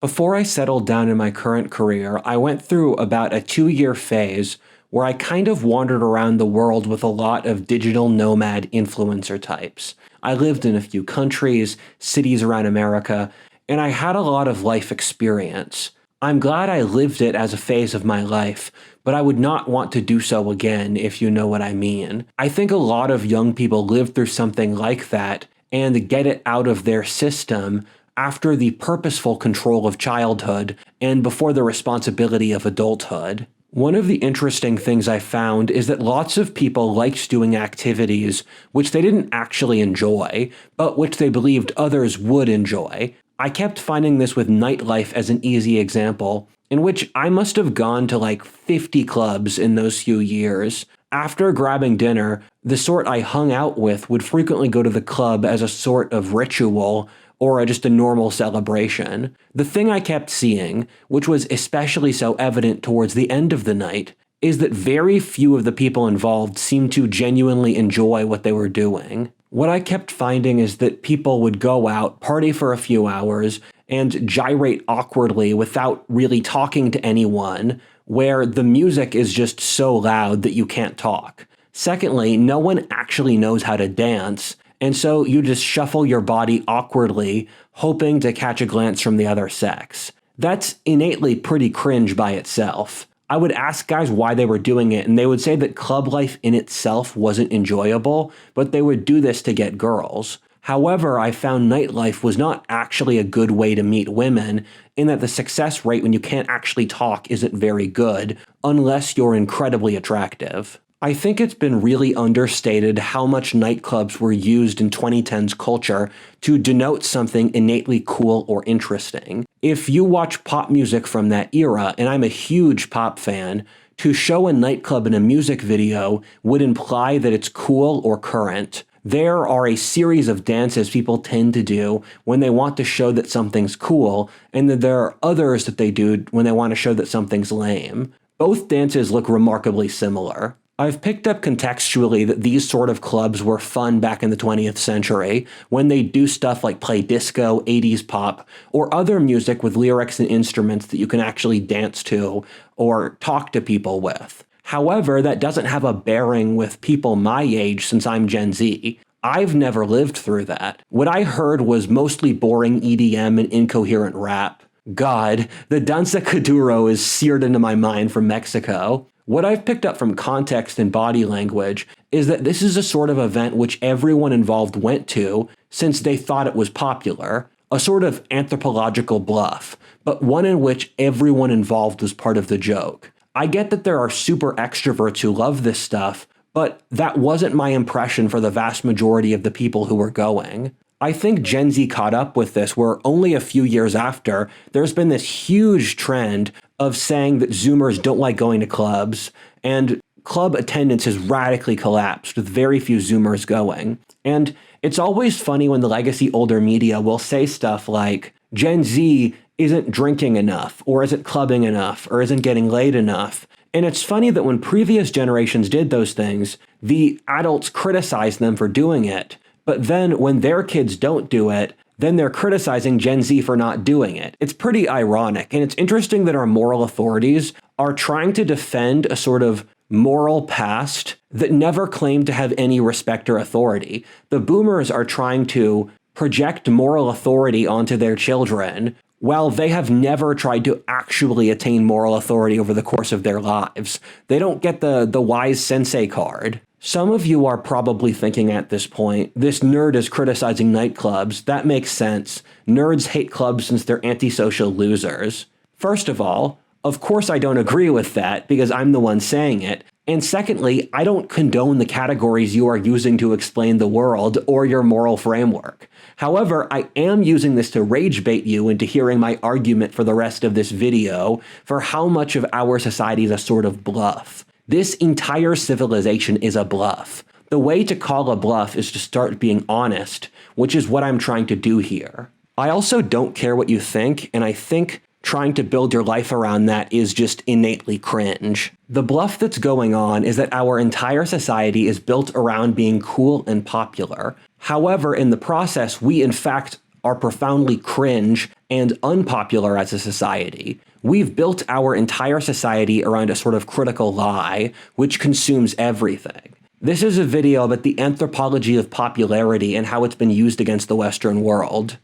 Before I settled down in my current career, I went through about a 2-year phase where I kind of wandered around the world with a lot of digital nomad influencer types. I lived in a few countries, cities around America, and I had a lot of life experience. I'm glad I lived it as a phase of my life, but I would not want to do so again, if you know what I mean. I think a lot of young people live through something like that and get it out of their system after the purposeful control of childhood and before the responsibility of adulthood. One of the interesting things I found is that lots of people liked doing activities which they didn't actually enjoy, but which they believed others would enjoy. I kept finding this with nightlife as an easy example, in which I must have gone to like 50 clubs in those few years. After grabbing dinner, the sort I hung out with would frequently go to the club as a sort of ritual or just a normal celebration. The thing I kept seeing, which was especially so evident towards the end of the night, is that very few of the people involved seemed to genuinely enjoy what they were doing. What I kept finding is that people would go out, party for a few hours, and gyrate awkwardly without really talking to anyone, where the music is just so loud that you can't talk. Secondly, no one actually knows how to dance, and so you just shuffle your body awkwardly, hoping to catch a glance from the other sex. That's innately pretty cringe by itself. I would ask guys why they were doing it, and they would say that club life in itself wasn't enjoyable, but they would do this to get girls. However, I found nightlife was not actually a good way to meet women, in that the success rate when you can't actually talk isn't very good, unless you're incredibly attractive. I think it's been really understated how much nightclubs were used in 2010s culture to denote something innately cool or interesting. If you watch pop music from that era, and I'm a huge pop fan, to show a nightclub in a music video would imply that it's cool or current. There are a series of dances people tend to do when they want to show that something's cool, and then there are others that they do when they want to show that something's lame. Both dances look remarkably similar. I've picked up contextually that these sort of clubs were fun back in the 20th century, when they do stuff like play disco, 80s pop, or other music with lyrics and instruments that you can actually dance to or talk to people with. However, that doesn't have a bearing with people my age since I'm Gen Z. I've never lived through that. What I heard was mostly boring EDM and incoherent rap. God, the danza kuduro is seared into my mind from Mexico. What I've picked up from context and body language is that this is a sort of event which everyone involved went to since they thought it was popular, a sort of anthropological bluff, but one in which everyone involved was part of the joke. I get that there are super extroverts who love this stuff, but that wasn't my impression for the vast majority of the people who were going. I think Gen Z caught up with this, where only a few years after, there's been this huge trend of saying that Zoomers don't like going to clubs, and club attendance has radically collapsed with very few Zoomers going. And it's always funny when the legacy older media will say stuff like, Gen Z isn't drinking enough, or isn't clubbing enough, or isn't getting laid enough. And it's funny that when previous generations did those things, the adults criticized them for doing it. But then when their kids don't do it, then they're criticizing Gen Z for not doing it. It's pretty ironic, and it's interesting that our moral authorities are trying to defend a sort of moral past that never claimed to have any respect or authority. The boomers are trying to project moral authority onto their children, while they have never tried to actually attain moral authority over the course of their lives. They don't get the wise sensei card. Some of you are probably thinking at this point, this nerd is criticizing nightclubs. That makes sense. Nerds hate clubs since they're antisocial losers. First of all, of course I don't agree with that because I'm the one saying it. And secondly, I don't condone the categories you are using to explain the world or your moral framework. However, I am using this to rage bait you into hearing my argument for the rest of this video for how much of our society is a sort of bluff. This entire civilization is a bluff. The way to call a bluff is to start being honest, which is what I'm trying to do here. I also don't care what you think, and I think trying to build your life around that is just innately cringe. The bluff that's going on is that our entire society is built around being cool and popular. However, in the process, we in fact are profoundly cringe and unpopular as a society. We've built our entire society around a sort of critical lie, which consumes everything. This is a video about the anthropology of popularity and how it's been used against the Western world.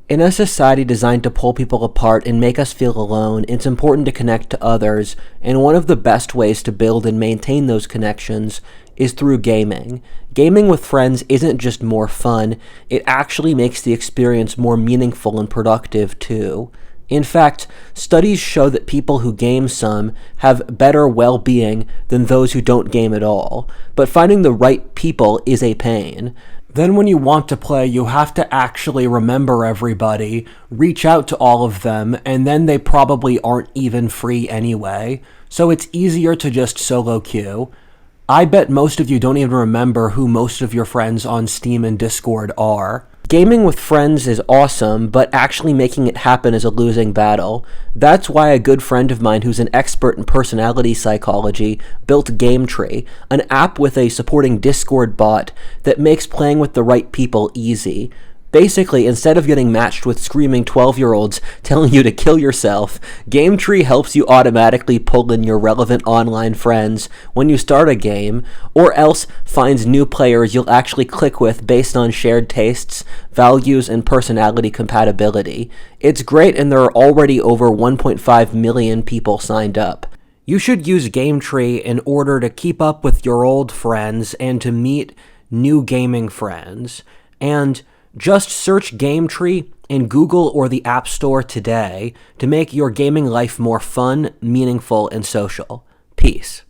In a society designed to pull people apart and make us feel alone, it's important to connect to others, and one of the best ways to build and maintain those connections is through gaming. Gaming with friends isn't just more fun, it actually makes the experience more meaningful and productive too. In fact, studies show that people who game some have better well-being than those who don't game at all, but finding the right people is a pain. Then when you want to play, you have to actually remember everybody, reach out to all of them, and then they probably aren't even free anyway, so it's easier to just solo queue. I bet most of you don't even remember who most of your friends on Steam and Discord are. Gaming with friends is awesome, but actually making it happen is a losing battle. That's why a good friend of mine who's an expert in personality psychology built Macintrye, an app with a supporting Discord bot that makes playing with the right people easy. Basically, instead of getting matched with screaming 12-year-olds telling you to kill yourself, Macintrye helps you automatically pull in your relevant online friends when you start a game, or else finds new players you'll actually click with based on shared tastes, values, and personality compatibility. It's great, and there are already over 1.5 million people signed up. You should use Macintrye in order to keep up with your old friends and to meet new gaming friends. And just search Macintrye in Google or the App Store today to make your gaming life more fun, meaningful, and social. Peace.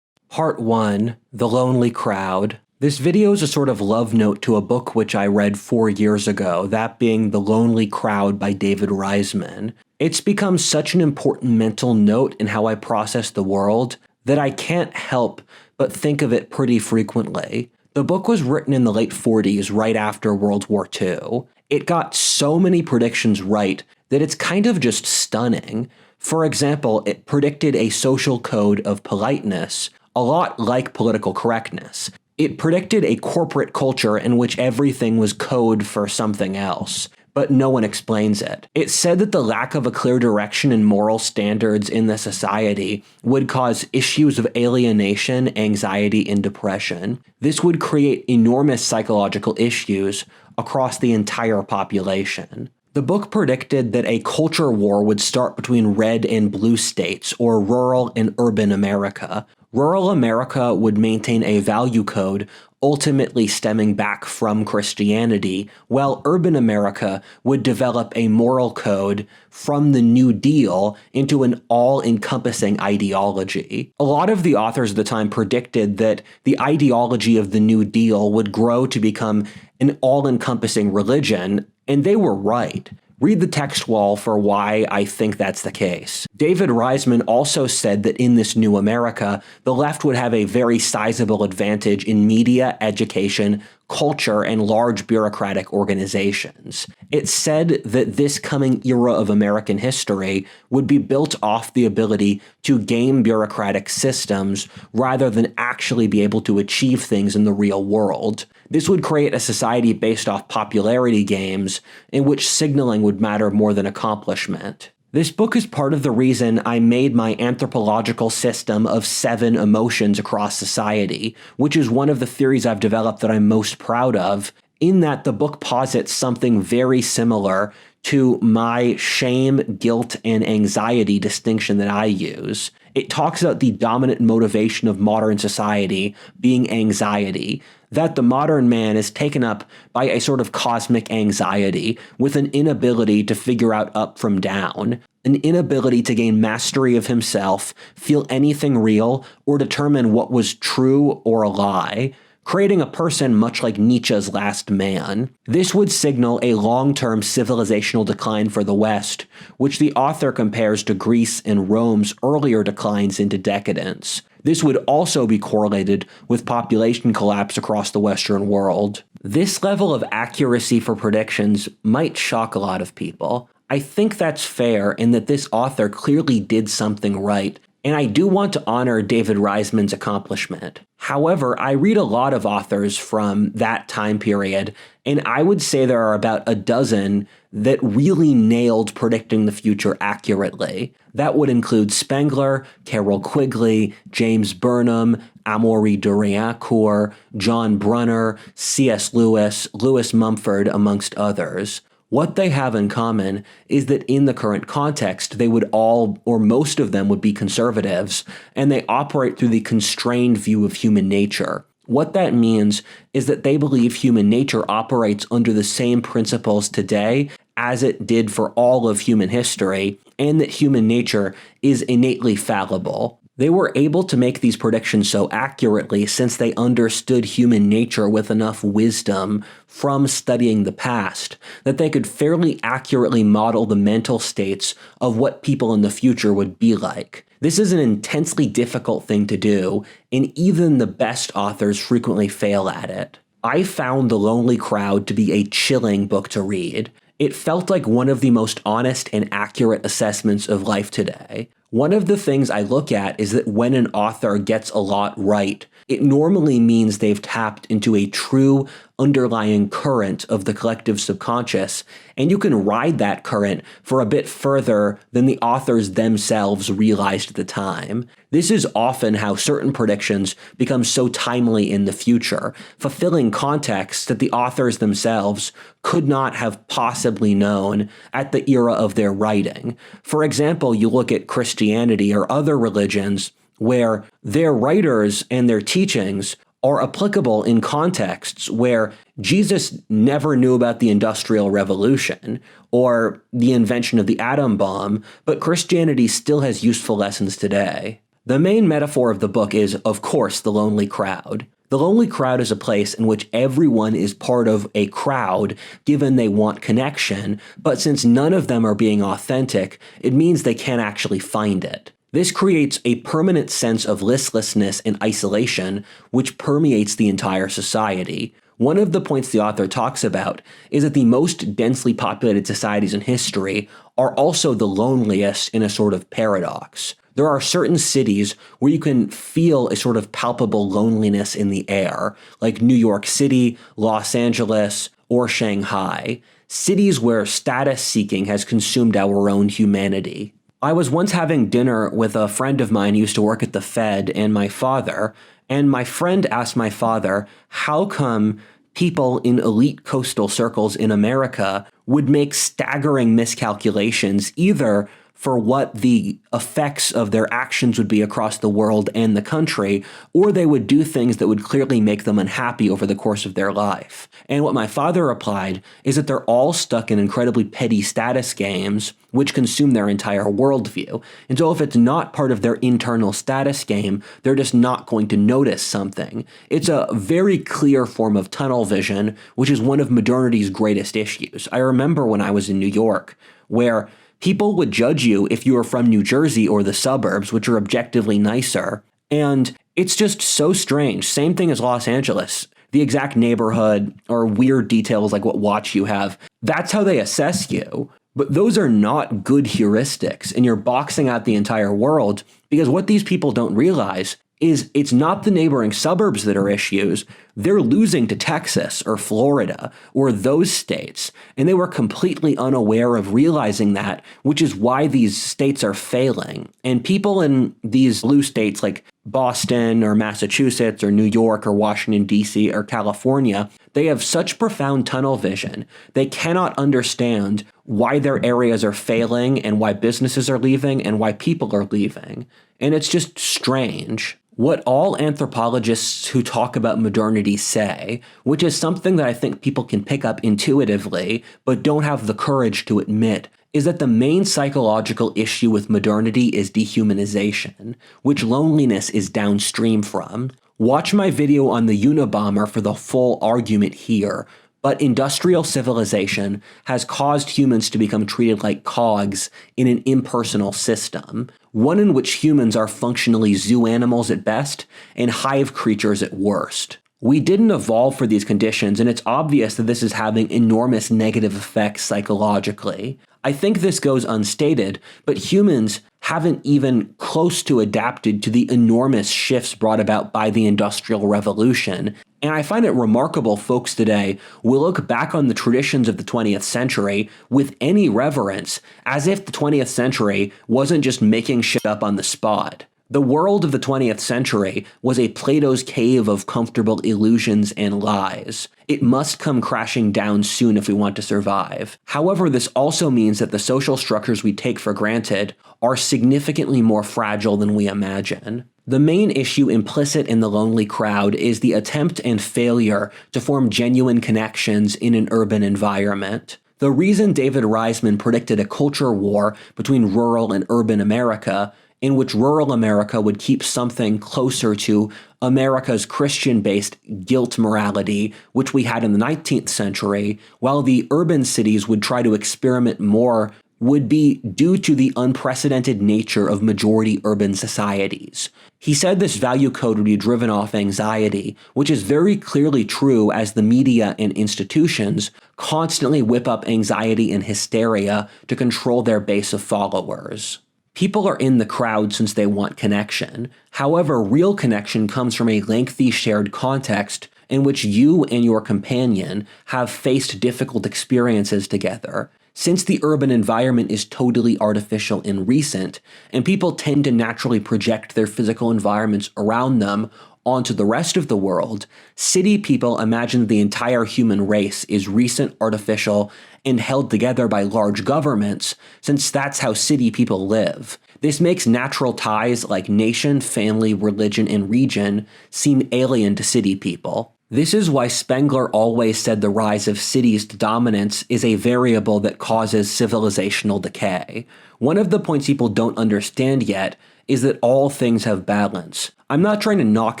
Part 1, The Lonely Crowd. This video is a sort of love note to a book which I read 4 years ago, that being The Lonely Crowd by David Riesman. It's become such an important mental note in how I process the world that I can't help but think of it pretty frequently. The book was written in the late 40s, right after World War II. It got so many predictions right that it's kind of just stunning. For example, it predicted a social code of politeness, a lot like political correctness. It predicted a corporate culture in which everything was code for something else, but no one explains it. It said that the lack of a clear direction and moral standards in the society would cause issues of alienation, anxiety, and depression. This would create enormous psychological issues across the entire population. The book predicted that a culture war would start between red and blue states, or rural and urban America. Rural America would maintain a value code ultimately stemming back from Christianity, while urban America would develop a moral code from the New Deal into an all-encompassing ideology. A lot of the authors at the time predicted that the ideology of the New Deal would grow to become an all-encompassing religion, and they were right. Read the text wall for why I think that's the case. David Riesman also said that in this new America, the left would have a very sizable advantage in media, education, culture, and large bureaucratic organizations. It said that this coming era of American history would be built off the ability to game bureaucratic systems rather than actually be able to achieve things in the real world. This would create a society based off popularity games in which signaling would matter more than accomplishment. This book is part of the reason I made my anthropological system of 7 emotions across society, which is one of the theories I've developed that I'm most proud of, in that the book posits something very similar to my shame, guilt, and anxiety distinction that I use. It talks about the dominant motivation of modern society being anxiety, that the modern man is taken up by a sort of cosmic anxiety with an inability to figure out up from down, an inability to gain mastery of himself, feel anything real, or determine what was true or a lie. creating a person much like Nietzsche's Last Man. This would signal a long-term civilizational decline for the West, which the author compares to Greece and Rome's earlier declines into decadence. This would also be correlated with population collapse across the Western world. This level of accuracy for predictions might shock a lot of people. I think that's fair in that this author clearly did something right, and I do want to honor David Riesman's accomplishment. However, I read a lot of authors from that time period, and I would say there are about a dozen that really nailed predicting the future accurately. That would include Spengler, Carroll Quigley, James Burnham, Amaury de Riencourt, John Brunner, C.S. Lewis, Lewis Mumford, amongst others. What they have in common is that in the current context, they would all, or most of them, would be conservatives, and they operate through the constrained view of human nature. What that means is that they believe human nature operates under the same principles today as it did for all of human history, and that human nature is innately fallible. They were able to make these predictions so accurately since they understood human nature with enough wisdom from studying the past that they could fairly accurately model the mental states of what people in the future would be like. This is an intensely difficult thing to do, and even the best authors frequently fail at it. I found The Lonely Crowd to be a chilling book to read. It felt like one of the most honest and accurate assessments of life today. One of the things I look at is that when an author gets a lot right, it normally means they've tapped into a true underlying current of the collective subconscious, and you can ride that current for a bit further than the authors themselves realized at the time. This is often how certain predictions become so timely in the future, fulfilling contexts that the authors themselves could not have possibly known at the era of their writing. For example, you look at Christianity or other religions where their writers and their teachings are applicable in contexts where Jesus never knew about the Industrial Revolution or the invention of the atom bomb, but Christianity still has useful lessons today. The main metaphor of the book is, of course, the lonely crowd. The lonely crowd is a place in which everyone is part of a crowd, given they want connection, but since none of them are being authentic, it means they can't actually find it. This creates a permanent sense of listlessness and isolation, which permeates the entire society. One of the points the author talks about is that the most densely populated societies in history are also the loneliest in a sort of paradox. There are certain cities where you can feel a sort of palpable loneliness in the air, like New York City, Los Angeles, or Shanghai, cities where status seeking has consumed our own humanity. I was once having dinner with a friend of mine who used to work at the Fed and my father, and my friend asked my father, how come people in elite coastal circles in America would make staggering miscalculations either for what the effects of their actions would be across the world and the country, or they would do things that would clearly make them unhappy over the course of their life. And what my father replied is that they're all stuck in incredibly petty status games which consume their entire worldview. And so if it's not part of their internal status game, they're just not going to notice something. It's a very clear form of tunnel vision, which is one of modernity's greatest issues. I remember when I was in New York, where people would judge you if you were from New Jersey or the suburbs, which are objectively nicer. And it's just so strange. Same thing as Los Angeles. The exact neighborhood or weird details like what watch you have, that's how they assess you. But those are not good heuristics, and you're boxing out the entire world, because what these people don't realize is it's not the neighboring suburbs that are issues. They're losing to Texas or Florida or those states, and they were completely unaware of realizing that, which is why these states are failing. And people in these blue states like Boston or Massachusetts or New York or Washington, D.C. or California, they have such profound tunnel vision. They cannot understand why their areas are failing and why businesses are leaving and why people are leaving. And it's just strange. What all anthropologists who talk about modernity say, which is something that I think people can pick up intuitively, but don't have the courage to admit, is that the main psychological issue with modernity is dehumanization, which loneliness is downstream from. Watch my video on the Unabomber for the full argument here, but industrial civilization has caused humans to become treated like cogs in an impersonal system, one in which humans are functionally zoo animals at best and hive creatures at worst. We didn't evolve for these conditions, and it's obvious that this is having enormous negative effects psychologically. I think this goes unstated, but humans haven't even close to adapted to the enormous shifts brought about by the Industrial Revolution, and I find it remarkable folks today will look back on the traditions of the 20th century with any reverence, as if the 20th century wasn't just making shit up on the spot. The world of the 20th century was a Plato's cave of comfortable illusions and lies. It must come crashing down soon if we want to survive. However, this also means that the social structures we take for granted are significantly more fragile than we imagine. The main issue implicit in The Lonely Crowd is the attempt and failure to form genuine connections in an urban environment. The reason David Riesman predicted a culture war between rural and urban America, in which rural America would keep something closer to America's Christian-based guilt morality, which we had in the 19th century, while the urban cities would try to experiment more, would be due to the unprecedented nature of majority urban societies. He said this value code would be driven off anxiety, which is very clearly true as the media and institutions constantly whip up anxiety and hysteria to control their base of followers. People are in the crowd since they want connection. However, real connection comes from a lengthy shared context in which you and your companion have faced difficult experiences together. Since the urban environment is totally artificial and recent, and people tend to naturally project their physical environments around them onto the rest of the world, city people imagine the entire human race is recent, artificial, and held together by large governments, since that's how city people live. This makes natural ties like nation, family, religion, and region seem alien to city people. This is why Spengler always said the rise of cities to dominance is a variable that causes civilizational decay. One of the points people don't understand yet is that all things have balance. I'm not trying to knock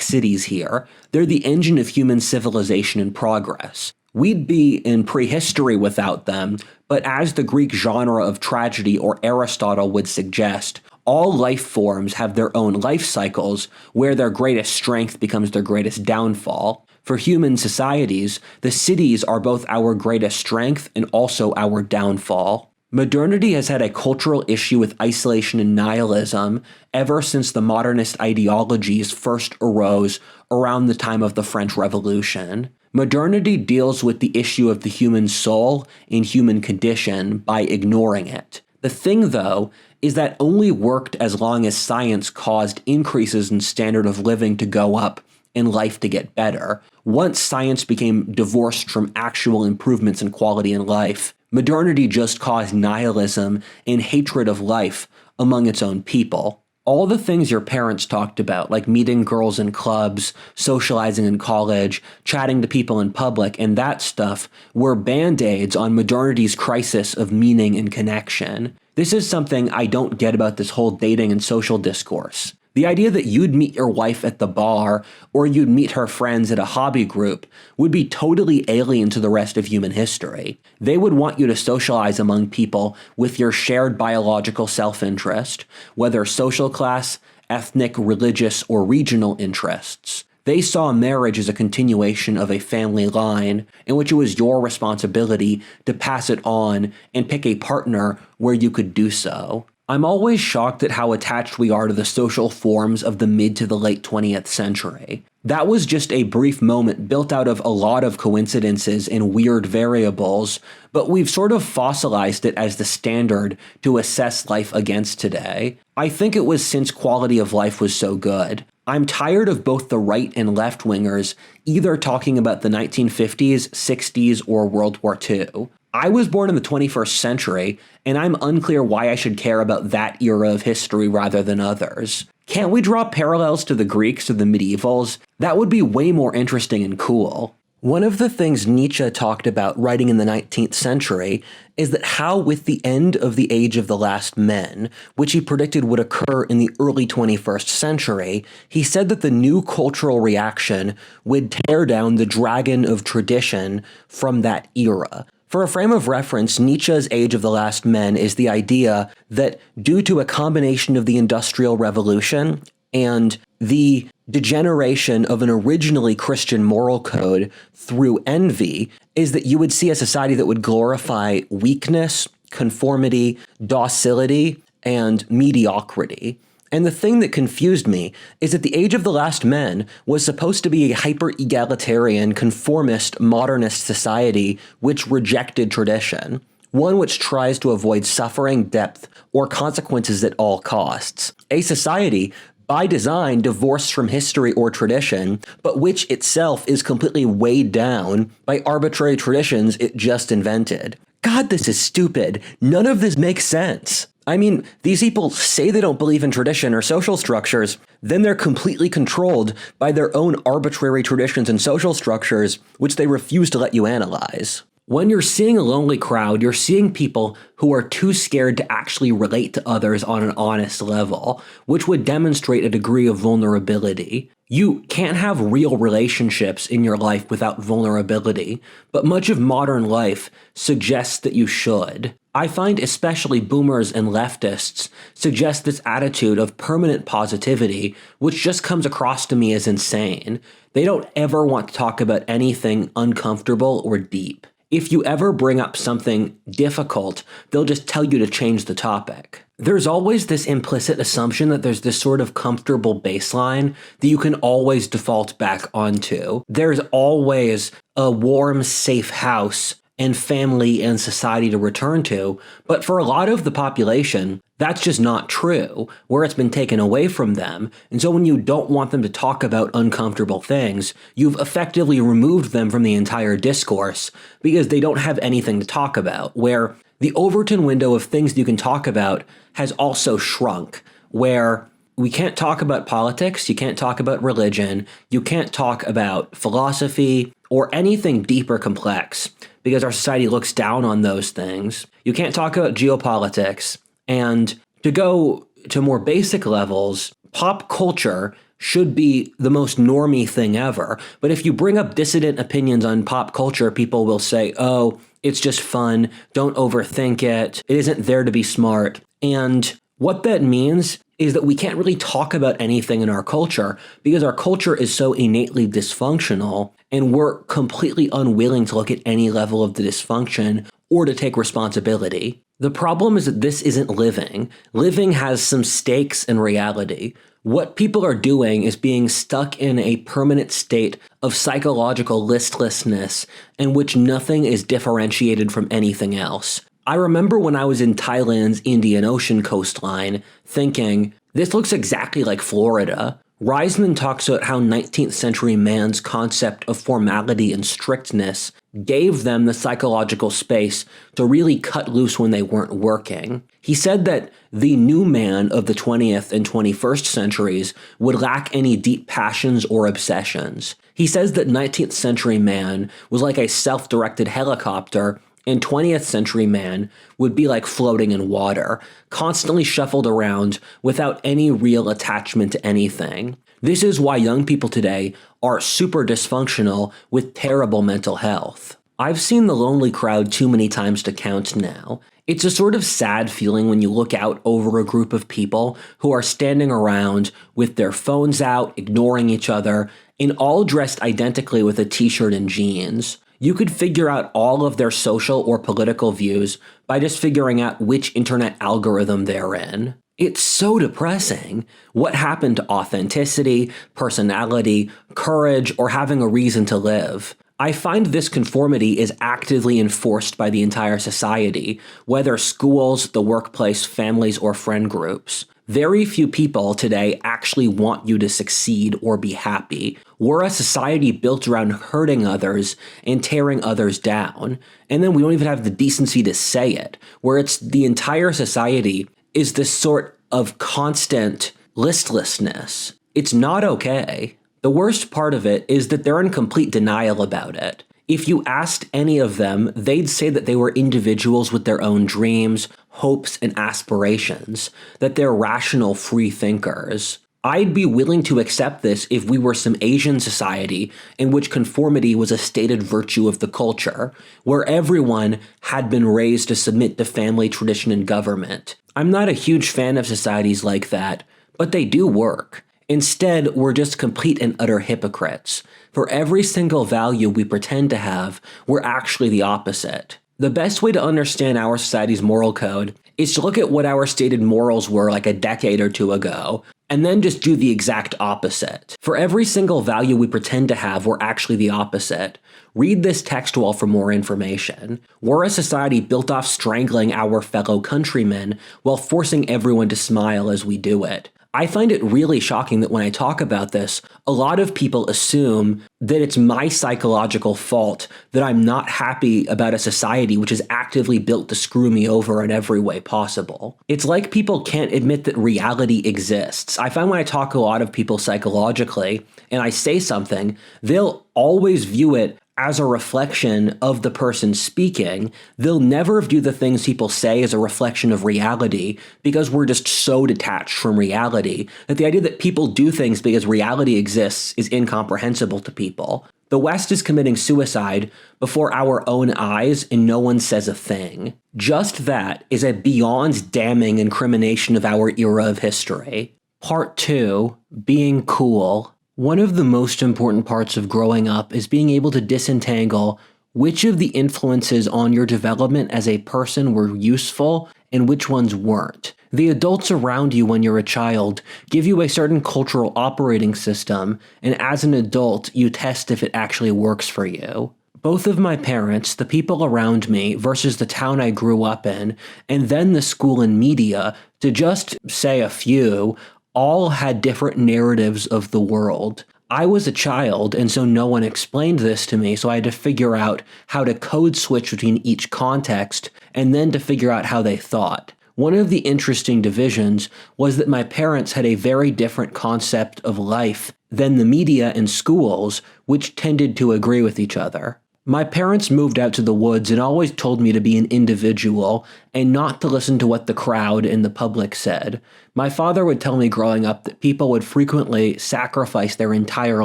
cities here. They're the engine of human civilization and progress. We'd be in prehistory without them, but as the Greek genre of tragedy or Aristotle would suggest, all life forms have their own life cycles where their greatest strength becomes their greatest downfall. For human societies, the cities are both our greatest strength and also our downfall. Modernity has had a cultural issue with isolation and nihilism ever since the modernist ideologies first arose around the time of the French Revolution. Modernity deals with the issue of the human soul and human condition by ignoring it. The thing, though, is that only worked as long as science caused increases in standard of living to go up and life to get better. Once science became divorced from actual improvements in quality in life, modernity just caused nihilism and hatred of life among its own people. All the things your parents talked about, like meeting girls in clubs, socializing in college, chatting to people in public, and that stuff, were band-aids on modernity's crisis of meaning and connection. This is something I don't get about this whole dating and social discourse. The idea that you'd meet your wife at the bar or you'd meet her friends at a hobby group would be totally alien to the rest of human history. They would want you to socialize among people with your shared biological self-interest, whether social class, ethnic, religious, or regional interests. They saw marriage as a continuation of a family line in which it was your responsibility to pass it on and pick a partner where you could do so. I'm always shocked at how attached we are to the social forms of the mid to the late 20th century. That was just a brief moment built out of a lot of coincidences and weird variables, but we've sort of fossilized it as the standard to assess life against today. I think it was since quality of life was so good. I'm tired of both the right and left wingers either talking about the 1950s, 60s, or World War II. I was born in the 21st century, and I'm unclear why I should care about that era of history rather than others. Can't we draw parallels to the Greeks or the medievals? That would be way more interesting and cool. One of the things Nietzsche talked about writing in the 19th century is that how with the end of the age of the last men, which he predicted would occur in the early 21st century, he said that the new cultural reaction would tear down the dragon of tradition from that era. For a frame of reference, Nietzsche's Age of the Last Men is the idea that due to a combination of the Industrial Revolution and the degeneration of an originally Christian moral code through envy, is that you would see a society that would glorify weakness, conformity, docility, and mediocrity. And the thing that confused me is that the Age of the Last Men was supposed to be a hyper-egalitarian, conformist, modernist society which rejected tradition, one which tries to avoid suffering, depth, or consequences at all costs. A society by design divorced from history or tradition, but which itself is completely weighed down by arbitrary traditions it just invented. God, this is stupid. None of this makes sense. I mean, these people say they don't believe in tradition or social structures, then they're completely controlled by their own arbitrary traditions and social structures, which they refuse to let you analyze. When you're seeing a lonely crowd, you're seeing people who are too scared to actually relate to others on an honest level, which would demonstrate a degree of vulnerability. You can't have real relationships in your life without vulnerability, but much of modern life suggests that you should. I find especially boomers and leftists suggest this attitude of permanent positivity, which just comes across to me as insane. They don't ever want to talk about anything uncomfortable or deep. If you ever bring up something difficult, they'll just tell you to change the topic. There's always this implicit assumption that there's this sort of comfortable baseline that you can always default back onto. There's always a warm, safe house and family and society to return to, but for a lot of the population, that's just not true, where it's been taken away from them. And so when you don't want them to talk about uncomfortable things, you've effectively removed them from the entire discourse because they don't have anything to talk about, where the Overton window of things you can talk about has also shrunk, where we can't talk about politics, you can't talk about religion, you can't talk about philosophy or anything deep or complex because our society looks down on those things. You can't talk about geopolitics. And to go to more basic levels, pop culture should be the most normie thing ever. But if you bring up dissident opinions on pop culture, people will say, oh, it's just fun, don't overthink it, it isn't there to be smart. And what that means is that we can't really talk about anything in our culture because our culture is so innately dysfunctional and we're completely unwilling to look at any level of the dysfunction or to take responsibility. The problem is that this isn't living. Living has some stakes and reality. What people are doing is being stuck in a permanent state of psychological listlessness in which nothing is differentiated from anything else. I remember when I was in Thailand's Indian Ocean coastline thinking, this looks exactly like Florida. Riesman talks about how 19th century man's concept of formality and strictness gave them the psychological space to really cut loose when they weren't working. He said that the new man of the 20th and 21st centuries would lack any deep passions or obsessions. He says that 19th century man was like a self-directed helicopter, and 20th century man would be like floating in water, constantly shuffled around without any real attachment to anything. This is why young people today are super dysfunctional with terrible mental health. I've seen the lonely crowd too many times to count now. It's a sort of sad feeling when you look out over a group of people who are standing around with their phones out, ignoring each other, and all dressed identically with a t-shirt and jeans. You could figure out all of their social or political views by just figuring out which internet algorithm they're in. It's so depressing. What happened to authenticity, personality, courage, or having a reason to live? I find this conformity is actively enforced by the entire society, whether schools, the workplace, families, or friend groups. Very few people today actually want you to succeed or be happy. We're a society built around hurting others and tearing others down. And then we don't even have the decency to say it, where it's the entire society is this sort of constant listlessness. It's not okay. The worst part of it is that they're in complete denial about it. If you asked any of them, they'd say that they were individuals with their own dreams, hopes, and aspirations, that they're rational free thinkers. I'd be willing to accept this if we were some Asian society in which conformity was a stated virtue of the culture, where everyone had been raised to submit to family tradition and government. I'm not a huge fan of societies like that, but they do work. Instead, we're just complete and utter hypocrites. For every single value we pretend to have, we're actually the opposite. The best way to understand our society's moral code is to look at what our stated morals were like a decade or two ago, and then just do the exact opposite. For every single value we pretend to have, we're actually the opposite. Read this textual for more information. We're a society built off strangling our fellow countrymen while forcing everyone to smile as we do it. I find it really shocking that when I talk about this, a lot of people assume that it's my psychological fault that I'm not happy about a society which is actively built to screw me over in every way possible. It's like people can't admit that reality exists. I find when I talk to a lot of people psychologically and I say something, they'll always view it as a reflection of the person speaking. They'll never view the things people say as a reflection of reality because we're just so detached from reality that the idea that people do things because reality exists is incomprehensible to people. The West is committing suicide before our own eyes and no one says a thing. Just that is a beyond damning incrimination of our era of history. Part 2, being cool. One of the most important parts of growing up is being able to disentangle which of the influences on your development as a person were useful and which ones weren't. The adults around you when you're a child give you a certain cultural operating system, and as an adult, you test if it actually works for you. Both of my parents, the people around me versus the town I grew up in, and then the school and media, to just say a few, all had different narratives of the world. I was a child, and so no one explained this to me, so I had to figure out how to code switch between each context, and then to figure out how they thought. One of the interesting divisions was that my parents had a very different concept of life than the media and schools, which tended to agree with each other. My parents moved out to the woods and always told me to be an individual and not to listen to what the crowd and the public said. My father would tell me growing up that people would frequently sacrifice their entire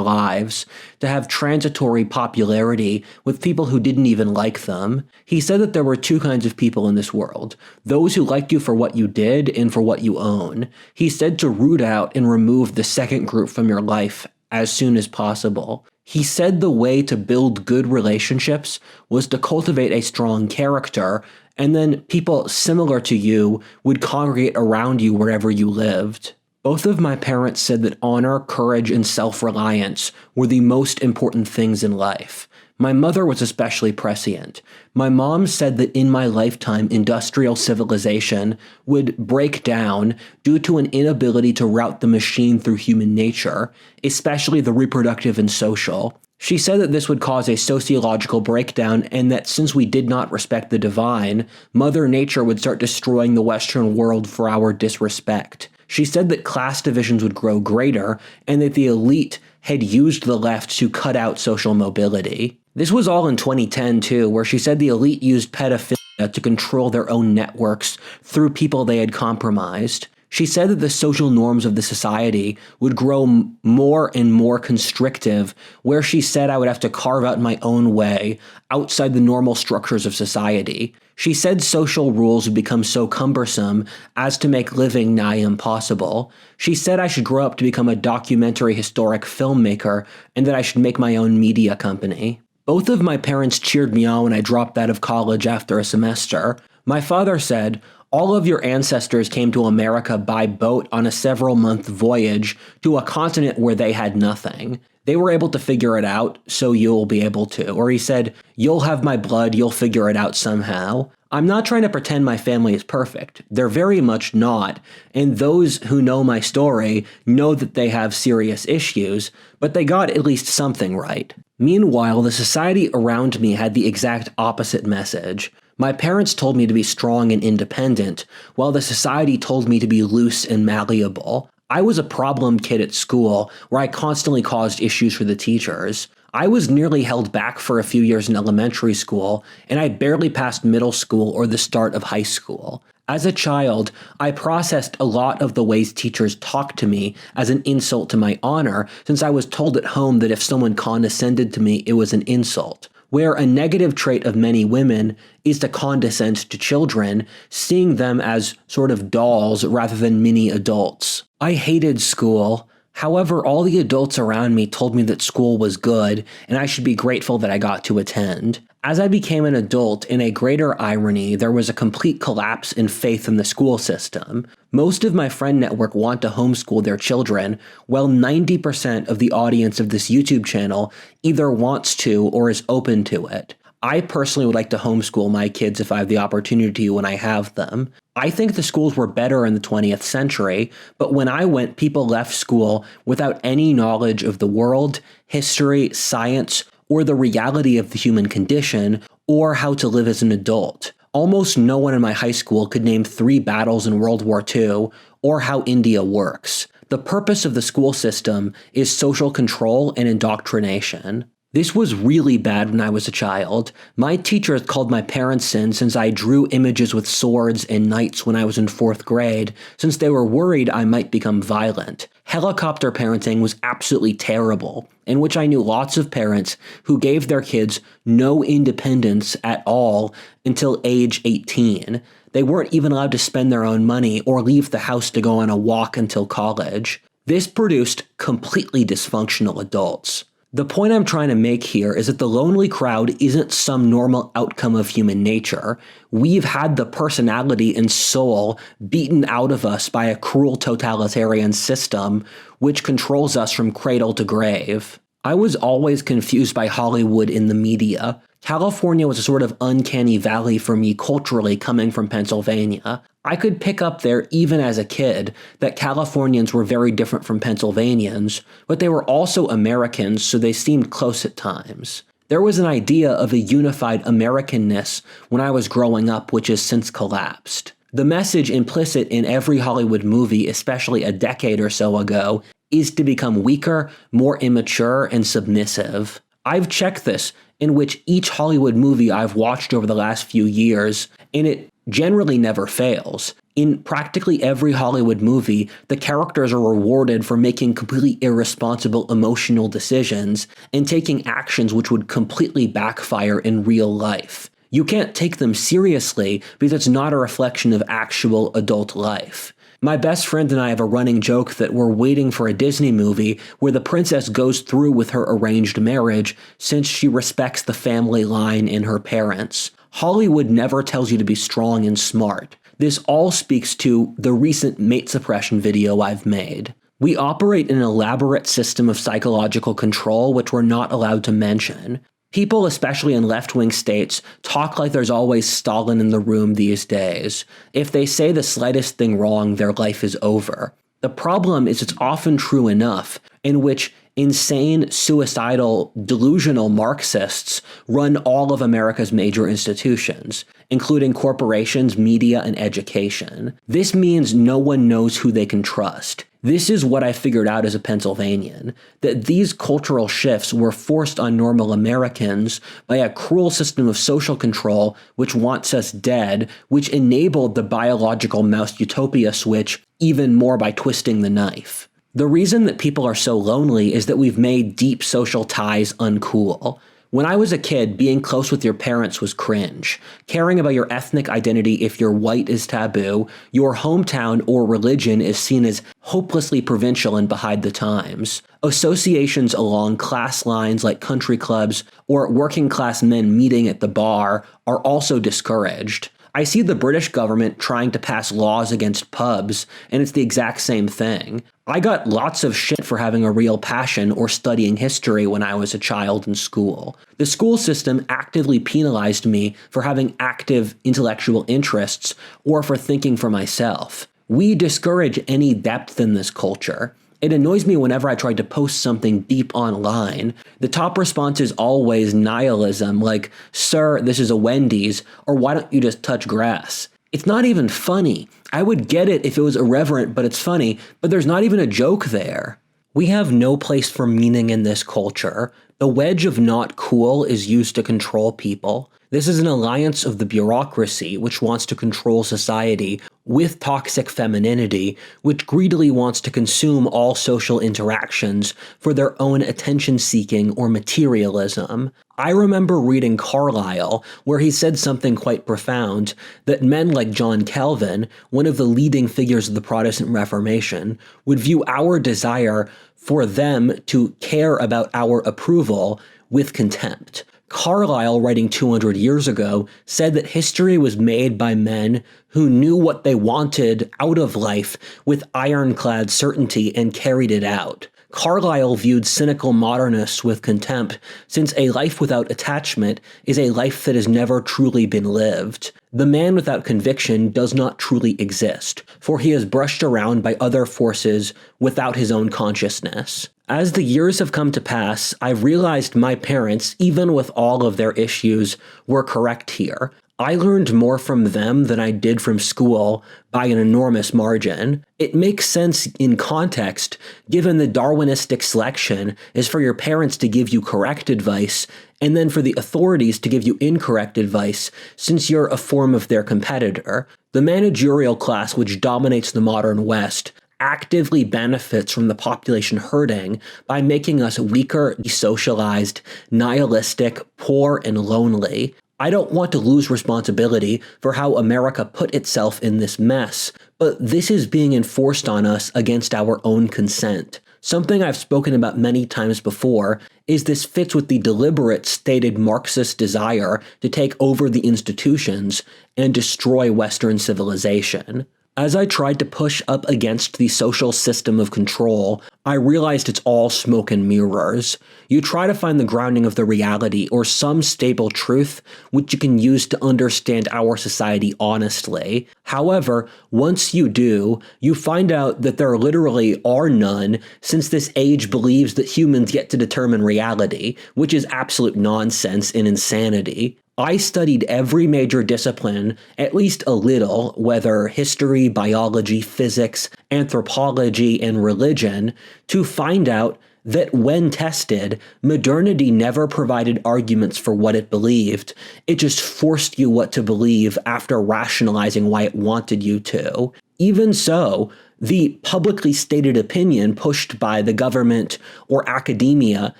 lives to have transitory popularity with people who didn't even like them. He said that there were two kinds of people in this world, those who liked you for what you did and for what you own. He said to root out and remove the second group from your life as soon as possible. He said the way to build good relationships was to cultivate a strong character, and then people similar to you would congregate around you wherever you lived. Both of my parents said that honor, courage, and self-reliance were the most important things in life. My mother was especially prescient. My mom said that in my lifetime, industrial civilization would break down due to an inability to route the machine through human nature, especially the reproductive and social. She said that this would cause a sociological breakdown and that since we did not respect the divine, Mother Nature would start destroying the Western world for our disrespect. She said that class divisions would grow greater and that the elite had used the left to cut out social mobility. This was all in 2010 too, where she said the elite used pedophilia to control their own networks through people they had compromised. She said that the social norms of the society would grow more and more constrictive, where she said I would have to carve out my own way outside the normal structures of society. She said social rules would become so cumbersome as to make living nigh impossible. She said I should grow up to become a documentary historic filmmaker and that I should make my own media company. Both of my parents cheered me on when I dropped out of college after a semester. My father said, "All of your ancestors came to America by boat on a several-month voyage to a continent where they had nothing. They were able to figure it out, so you'll be able to." Or he said, "You'll have my blood, you'll figure it out somehow." I'm not trying to pretend my family is perfect. They're very much not, and those who know my story know that they have serious issues, but they got at least something right. Meanwhile, the society around me had the exact opposite message. My parents told me to be strong and independent, while the society told me to be loose and malleable. I was a problem kid at school where I constantly caused issues for the teachers. I was nearly held back for a few years in elementary school, and I barely passed middle school or the start of high school. As a child, I processed a lot of the ways teachers talked to me as an insult to my honor, since I was told at home that if someone condescended to me, it was an insult. Where a negative trait of many women is to condescend to children, seeing them as sort of dolls rather than mini adults. I hated school. However, all the adults around me told me that school was good, and I should be grateful that I got to attend. As I became an adult, in a greater irony, there was a complete collapse in faith in the school system. Most of my friend network want to homeschool their children, while 90% of the audience of this YouTube channel either wants to or is open to it. I personally would like to homeschool my kids if I have the opportunity when I have them. I think the schools were better in the 20th century, but when I went, people left school without any knowledge of the world, history, science, or the reality of the human condition, or how to live as an adult. Almost no one in my high school could name 3 battles in World War II, or how India works. The purpose of the school system is social control and indoctrination. This was really bad when I was a child. My teachers called my parents in since I drew images with swords and knights when I was in 4th grade, since they were worried I might become violent. Helicopter parenting was absolutely terrible, in which I knew lots of parents who gave their kids no independence at all until age 18. They weren't even allowed to spend their own money or leave the house to go on a walk until college. This produced completely dysfunctional adults. The point I'm trying to make here is that the lonely crowd isn't some normal outcome of human nature. We've had the personality and soul beaten out of us by a cruel totalitarian system which controls us from cradle to grave. I was always confused by Hollywood in the media. California was a sort of uncanny valley for me culturally coming from Pennsylvania. I could pick up there even as a kid that Californians were very different from Pennsylvanians, but they were also Americans, so they seemed close at times. There was an idea of a unified Americanness when I was growing up, which has since collapsed. The message implicit in every Hollywood movie, especially a decade or so ago, is to become weaker, more immature, and submissive. I've checked this, in which each Hollywood movie I've watched over the last few years, and it generally never fails. In practically every Hollywood movie, the characters are rewarded for making completely irresponsible emotional decisions and taking actions which would completely backfire in real life. You can't take them seriously because it's not a reflection of actual adult life. My best friend and I have a running joke that we're waiting for a Disney movie where the princess goes through with her arranged marriage since she respects the family line in her parents. Hollywood never tells you to be strong and smart. This all speaks to the recent mate suppression video I've made. We operate in an elaborate system of psychological control which we're not allowed to mention. People, especially in left-wing states, talk like there's always Stalin in the room these days. If they say the slightest thing wrong, their life is over. The problem is it's often true enough, in which insane, suicidal, delusional Marxists run all of America's major institutions, including corporations, media, and education. This means no one knows who they can trust. This is what I figured out as a Pennsylvanian, that these cultural shifts were forced on normal Americans by a cruel system of social control which wants us dead, which enabled the biological mouse utopia switch even more by twisting the knife. The reason that people are so lonely is that we've made deep social ties uncool. When I was a kid, being close with your parents was cringe. Caring about your ethnic identity if you're white is taboo. Your hometown or religion is seen as hopelessly provincial and behind the times. Associations along class lines like country clubs or working class men meeting at the bar are also discouraged. I see the British government trying to pass laws against pubs, and it's the exact same thing. I got lots of shit for having a real passion or studying history when I was a child in school. The school system actively penalized me for having active intellectual interests or for thinking for myself. We discourage any depth in this culture. It annoys me whenever I try to post something deep online. The top response is always nihilism, like, "Sir, this is a Wendy's," or "Why don't you just touch grass?" It's not even funny. I would get it if it was irreverent, but it's funny, but there's not even a joke there. We have no place for meaning in this culture. The wedge of not cool is used to control people. This is an alliance of the bureaucracy, which wants to control society, with toxic femininity, which greedily wants to consume all social interactions for their own attention-seeking or materialism. I remember reading Carlyle, where he said something quite profound, that men like John Calvin, one of the leading figures of the Protestant Reformation, would view our desire for them to care about our approval with contempt. Carlyle, writing 200 years ago, said that history was made by men who knew what they wanted out of life with ironclad certainty and carried it out. Carlyle viewed cynical modernists with contempt, since a life without attachment is a life that has never truly been lived. The man without conviction does not truly exist, for he is brushed around by other forces without his own consciousness. As the years have come to pass, I've realized my parents, even with all of their issues, were correct here. I learned more from them than I did from school by an enormous margin. It makes sense in context, given the Darwinistic selection is for your parents to give you correct advice, and then for the authorities to give you incorrect advice, since you're a form of their competitor. The managerial class, which dominates the modern West, actively benefits from the population hurting by making us weaker, desocialized, nihilistic, poor, and lonely. I don't want to lose responsibility for how America put itself in this mess, but this is being enforced on us against our own consent. Something I've spoken about many times before is this fits with the deliberate stated Marxist desire to take over the institutions and destroy Western civilization. As I tried to push up against the social system of control, I realized it's all smoke and mirrors. You try to find the grounding of the reality or some stable truth which you can use to understand our society honestly. However, once you do, you find out that there literally are none, since this age believes that humans get to determine reality, which is absolute nonsense and insanity. I studied every major discipline, at least a little, whether history, biology, physics, anthropology, and religion, to find out that when tested, modernity never provided arguments for what it believed. It just forced you what to believe after rationalizing why it wanted you to. Even so, the publicly stated opinion pushed by the government or academia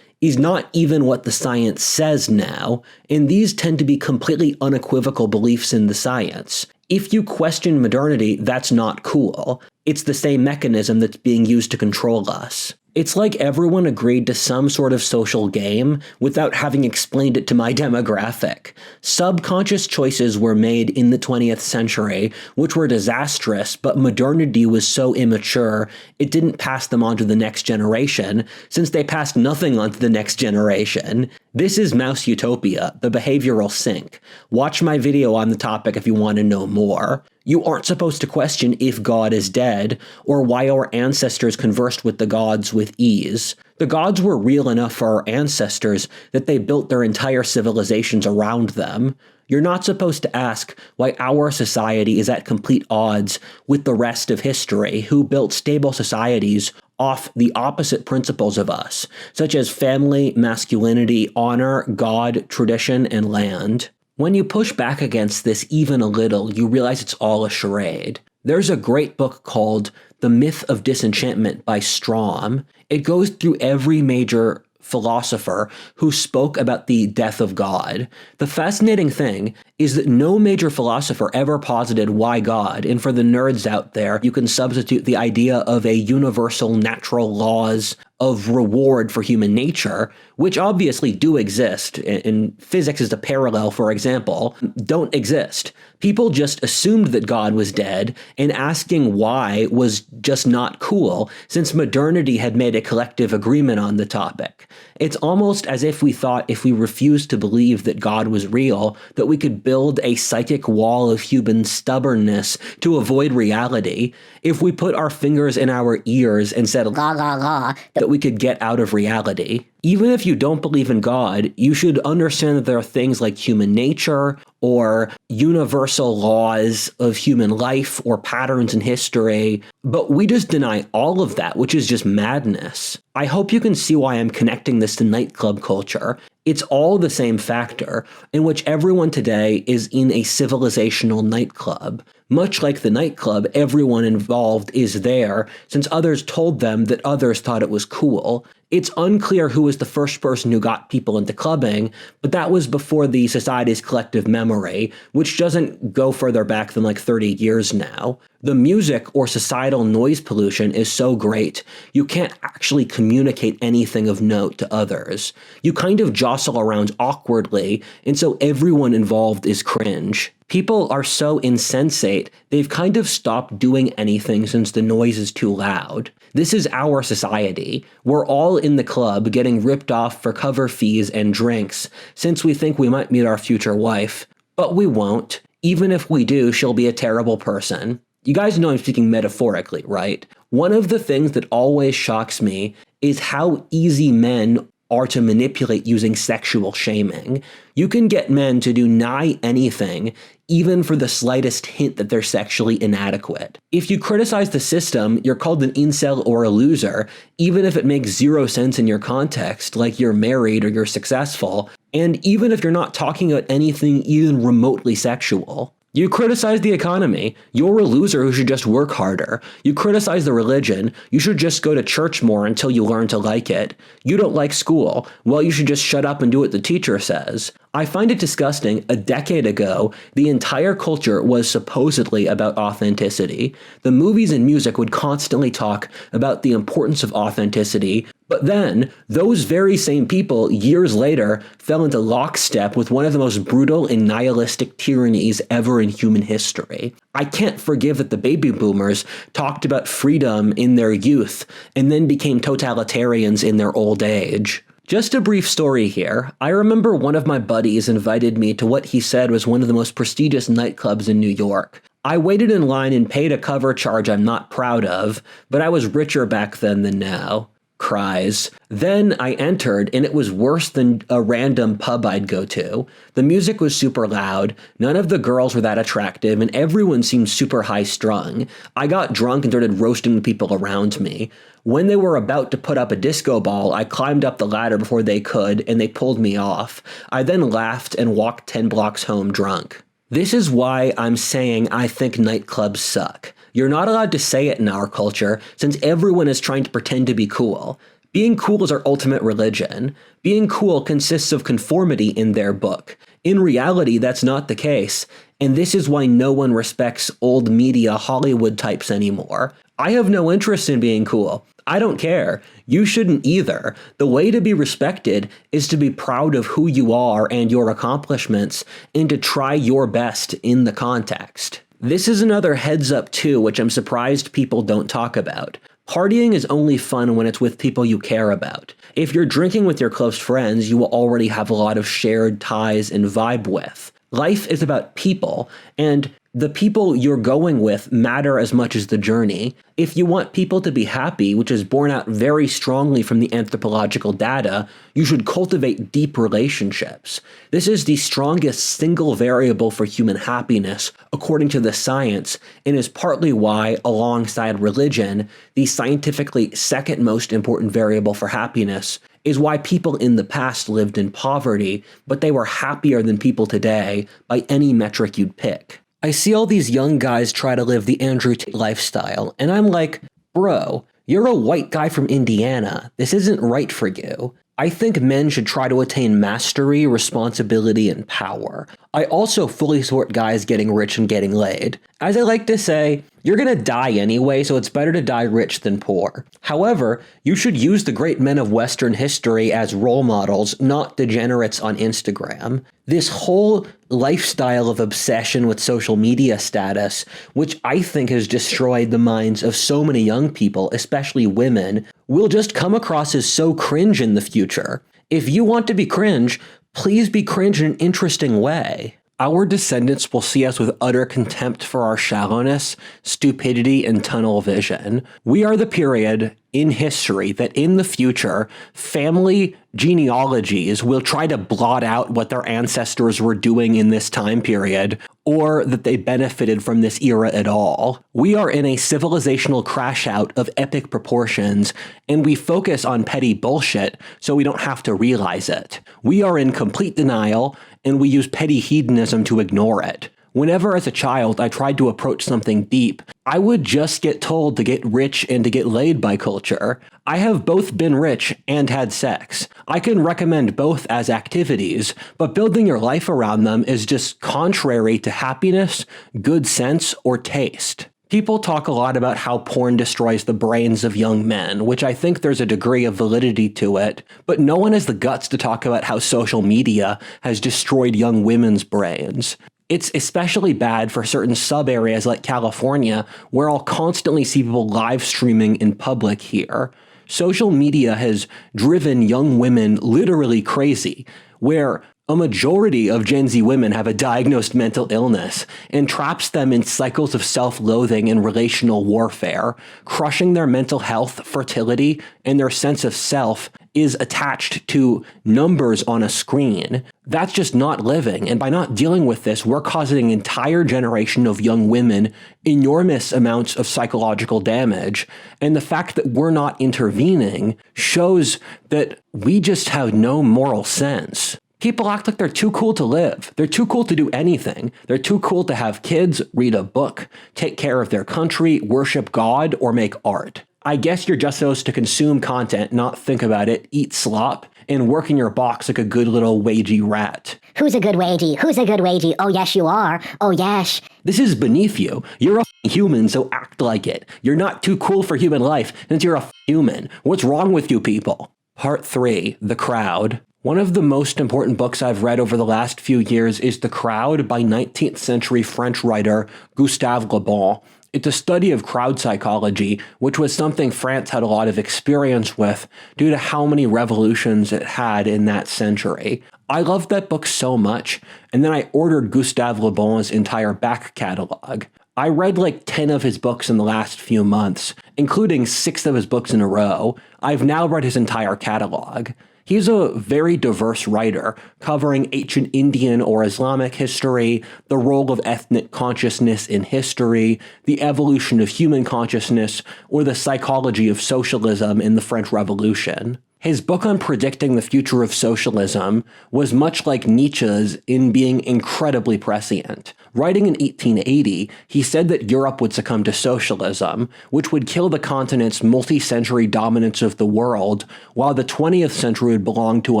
is not even what the science says now, and these tend to be completely unequivocal beliefs in the science. If you question modernity, that's not cool. It's the same mechanism that's being used to control us. It's like everyone agreed to some sort of social game without having explained it to my demographic. Subconscious choices were made in the 20th century, which were disastrous, but modernity was so immature, it didn't pass them on to the next generation, since they passed nothing on to the next generation. This is Mouse Utopia, the behavioral sink. Watch my video on the topic if you want to know more. You aren't supposed to question if God is dead, or why our ancestors conversed with the gods with ease. The gods were real enough for our ancestors that they built their entire civilizations around them. You're not supposed to ask why our society is at complete odds with the rest of history, who built stable societies off the opposite principles of us, such as family, masculinity, honor, God, tradition, and land. When you push back against this even a little, you realize it's all a charade. There's a great book called The Myth of Disenchantment by Strom. It goes through every major philosopher who spoke about the death of God. The fascinating thing is that no major philosopher ever posited why God, and for the nerds out there, you can substitute the idea of a universal natural laws of reward for human nature, which obviously do exist, and physics is a parallel, for example, don't exist. People just assumed that God was dead, and asking why was just not cool, since modernity had made a collective agreement on the topic. It's almost as if we thought if we refused to believe that God was real, that we could build a psychic wall of human stubbornness to avoid reality. If we put our fingers in our ears and said la la la, that we could get out of reality. Even if you don't believe in God, you should understand that there are things like human nature, or universal laws of human life or patterns in history, but we just deny all of that, which is just madness. I hope you can see why I'm connecting this to nightclub culture. It's all the same factor, in which everyone today is in a civilizational nightclub. Much like the nightclub, everyone involved is there, since others told them that others thought it was cool. It's unclear who was the first person who got people into clubbing, but that was before the society's collective memory, which doesn't go further back than like 30 years now. The music or societal noise pollution is so great, you can't actually communicate anything of note to others. You kind of jostle around awkwardly, and so everyone involved is cringe. People are so insensate, they've kind of stopped doing anything since the noise is too loud. This is our society. We're all in the club getting ripped off for cover fees and drinks, since we think we might meet our future wife. But we won't. Even if we do, she'll be a terrible person. You guys know I'm speaking metaphorically, right? One of the things that always shocks me is how easy men are to manipulate using sexual shaming. You can get men to do nigh anything, even for the slightest hint that they're sexually inadequate. If you criticize the system, you're called an incel or a loser, even if it makes zero sense in your context, like you're married or you're successful, and even if you're not talking about anything even remotely sexual. You criticize the economy, you're a loser who should just work harder. You criticize the religion, you should just go to church more until you learn to like it. You don't like school, well, you should just shut up and do what the teacher says. I find it disgusting. A decade ago, the entire culture was supposedly about authenticity. The movies and music would constantly talk about the importance of authenticity, but then, those very same people, years later, fell into lockstep with one of the most brutal and nihilistic tyrannies ever in human history. I can't forgive that the baby boomers talked about freedom in their youth and then became totalitarians in their old age. Just a brief story here. I remember one of my buddies invited me to what he said was one of the most prestigious nightclubs in New York. I waited in line and paid a cover charge I'm not proud of, but I was richer back then than now. Cries. Then I entered, and it was worse than a random pub I'd go to. The music was super loud, none of the girls were that attractive, and everyone seemed super high-strung. I got drunk and started roasting the people around me. When they were about to put up a disco ball, I climbed up the ladder before they could, and they pulled me off. I then laughed and walked 10 blocks home drunk. This is why I'm saying I think nightclubs suck. You're not allowed to say it in our culture, since everyone is trying to pretend to be cool. Being cool is our ultimate religion. Being cool consists of conformity in their book. In reality, that's not the case, and this is why no one respects old media Hollywood types anymore. I have no interest in being cool. I don't care. You shouldn't either. The way to be respected is to be proud of who you are and your accomplishments, and to try your best in the context. This is another heads up too, which I'm surprised people don't talk about. Partying is only fun when it's with people you care about. If you're drinking with your close friends, you will already have a lot of shared ties and vibe with. Life is about people, and the people you're going with matter as much as the journey. If you want people to be happy, which is borne out very strongly from the anthropological data, you should cultivate deep relationships. This is the strongest single variable for human happiness, according to the science, and is partly why, alongside religion, the scientifically second most important variable for happiness is why people in the past lived in poverty, but they were happier than people today by any metric you'd pick. I see all these young guys try to live the Andrew Tate lifestyle, and I'm like, bro, you're a white guy from Indiana. This isn't right for you. I think men should try to attain mastery, responsibility, and power. I also fully support guys getting rich and getting laid. As I like to say, you're gonna die anyway, so it's better to die rich than poor. However, you should use the great men of Western history as role models, not degenerates on Instagram. This whole lifestyle of obsession with social media status, which I think has destroyed the minds of so many young people, especially women, will just come across as so cringe in the future. If you want to be cringe, please be cringe in an interesting way. Our descendants will see us with utter contempt for our shallowness, stupidity, and tunnel vision. We are the period, in history that in the future, family genealogies will try to blot out what their ancestors were doing in this time period, or that they benefited from this era at all. We are in a civilizational crash out of epic proportions, and we focus on petty bullshit so we don't have to realize it. We are in complete denial, and we use petty hedonism to ignore it. Whenever as a child I tried to approach something deep, I would just get told to get rich and to get laid by culture. I have both been rich and had sex. I can recommend both as activities, but building your life around them is just contrary to happiness, good sense, or taste. People talk a lot about how porn destroys the brains of young men, which I think there's a degree of validity to it, but no one has the guts to talk about how social media has destroyed young women's brains. It's especially bad for certain sub-areas like California, where I'll constantly see people live streaming in public here. Social media has driven young women literally crazy, where a majority of Gen Z women have a diagnosed mental illness and traps them in cycles of self-loathing and relational warfare. Crushing their mental health, fertility, and their sense of self is attached to numbers on a screen. That's just not living, and by not dealing with this, we're causing an entire generation of young women enormous amounts of psychological damage, and the fact that we're not intervening shows that we just have no moral sense. People act like they're too cool to live. They're too cool to do anything. They're too cool to have kids, read a book, take care of their country, worship God, or make art. I guess you're just supposed to consume content, not think about it, eat slop, and work in your box like a good little wagey rat. Who's a good wagey? Who's a good wagey? Oh, yes, you are. Oh, yes. This is beneath you. You're a human, so act like it. You're not too cool for human life since you're a human. What's wrong with you people? Part 3, The Crowd. One of the most important books I've read over the last few years is The Crowd by 19th century French writer Gustave le Bon. It's a study of crowd psychology, which was something France had a lot of experience with due to how many revolutions it had in that century. I loved that book so much, and then I ordered Gustave le Bon's entire back catalog. I read like 10 of his books in the last few months, including 6 of his books in a row. I've now read his entire catalog. He's a very diverse writer, covering ancient Indian or Islamic history, the role of ethnic consciousness in history, the evolution of human consciousness, or the psychology of socialism in the French Revolution. His book on predicting the future of socialism was much like Nietzsche's in being incredibly prescient. Writing in 1880, he said that Europe would succumb to socialism, which would kill the continent's multi-century dominance of the world, while the 20th century would belong to